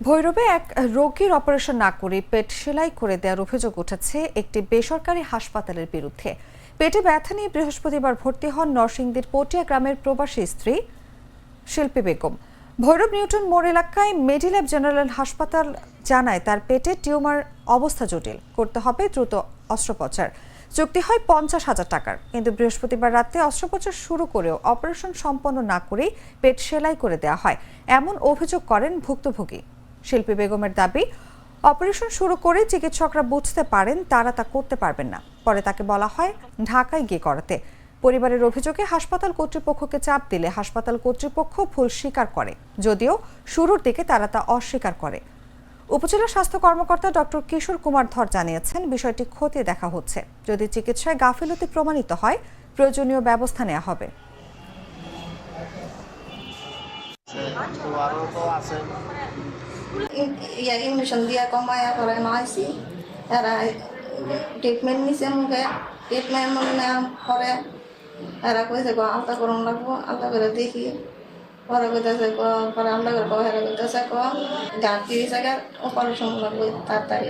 ভৈরবে এক রোগীর অপারেশন না করে পেট সেলাই করে দেওয়ার অভিযোগ উঠেছে একটি বেসরকারি হাসপাতালের বিরুদ্ধে। পেটে ব্যথা নিয়ে বৃহস্পতিবার ভর্তি হন নরসিংদীর পটিয়া গ্রামের প্রবাসী স্ত্রী শিল্পী বেগম। ভৈরব নিউটন মোড় এলাকায় মেডিল্যাব জেনারেল হাসপাতাল জানায় তার পেটে টিউমার অবস্থা জটিল, করতে হবে দ্রুত অস্ত্রোপচার। চুক্তি হয় 50,000 টাকার, কিন্তু বৃহস্পতিবার রাতে অস্ত্রোপচার শুরু করেও অপারেশন সম্পন্ন না করেই পেট সেলাই করে দেওয়া হয়, এমন অভিযোগ করেন ভুক্তভোগী। শিল্পী বেগমের দাবি, অপারেশন শুরু করে চিকিৎসকরা বুঝতে পারেন তারা তা করতে পারবেন না, পরে তাকে বলা হয় ঢাকায় গিয়ে করাতে। পরিবারের অভিযোগে হাসপাতাল কর্তৃপক্ষকে চাপ দিলে হাসপাতাল কর্তৃপক্ষ ভুল স্বীকার করে, যদিও শুরুর দিকে তারা তা অস্বীকার করে। উপজেলা স্বাস্থ্য কর্মকর্তা ডক্টর কিশোর কুমার ধর জানিয়েছেন, বিষয়টি খতিয়ে দেখা হচ্ছে। যদি চিকিৎসায় গাফিলতি প্রমাণিত হয় প্রয়োজনীয় ব্যবস্থা নেওয়া হবে। ইঞ্জেকশন দিয়া কমায়া করে নয়ছি, এরা ট্রিটমেন্ট নিছে, মুখে ট্রিটমেন্ট নেওয়ার পরে এরা কইছে আলতা করুন লাগবো, আলতা করে দেখি, পরে কইতেছে পরে আলতা করে হেরা কইতেছে গাঁটি জায়গায় অপারেশন লাগবে তাড়াতাড়ি।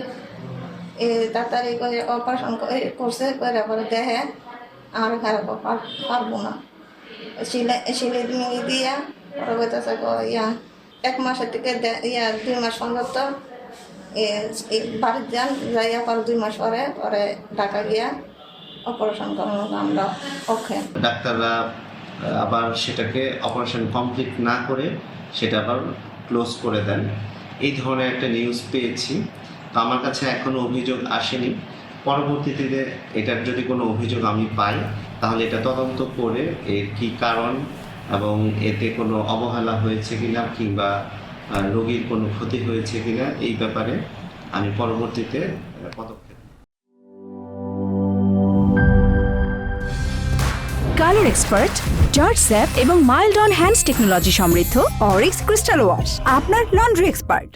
তাড়াতাড়ি করে অপারেশন করছে, করে পরে দেখে আর হেরা পারবো না, সিলে দিয়া পরে কইতেছে এক মাসের থেকে 2 মাস পর্যন্ত বাড়িতে যান, যাইয়া পরে 2 মাস পরে পরে ঢাকা গিয়া অপারেশন করানো আমরা ওকে। ডাক্তাররা আবার সেটাকে অপারেশন কমপ্লিট না করে সেটা আবার ক্লোজ করে দেন। এই ধরনের একটা নিউজ পেয়েছি, তো আমার কাছে এখনো অভিযোগ আসেনি। পরবর্তীতে এটার যদি কোনো অভিযোগ আমি পাই তাহলে এটা তদন্ত করে এর কী কারণ এবং এতে কোনো অবহেলা হয়েছে কিনা কিংবা রোগীর কোনো ক্ষতি হয়েছে কিনা এই ব্যাপারে আমি পরবর্তীতে পদক্ষেপ। কালার এক্সপার্ট, জর্জ স্যাপ এবং মাইল্ড অন হ্যান্ডস টেকনোলজি সমৃদ্ধ অরিক্স ক্রিস্টাল ওয়াশ আপনার লন্ড্রি এক্সপার্ট।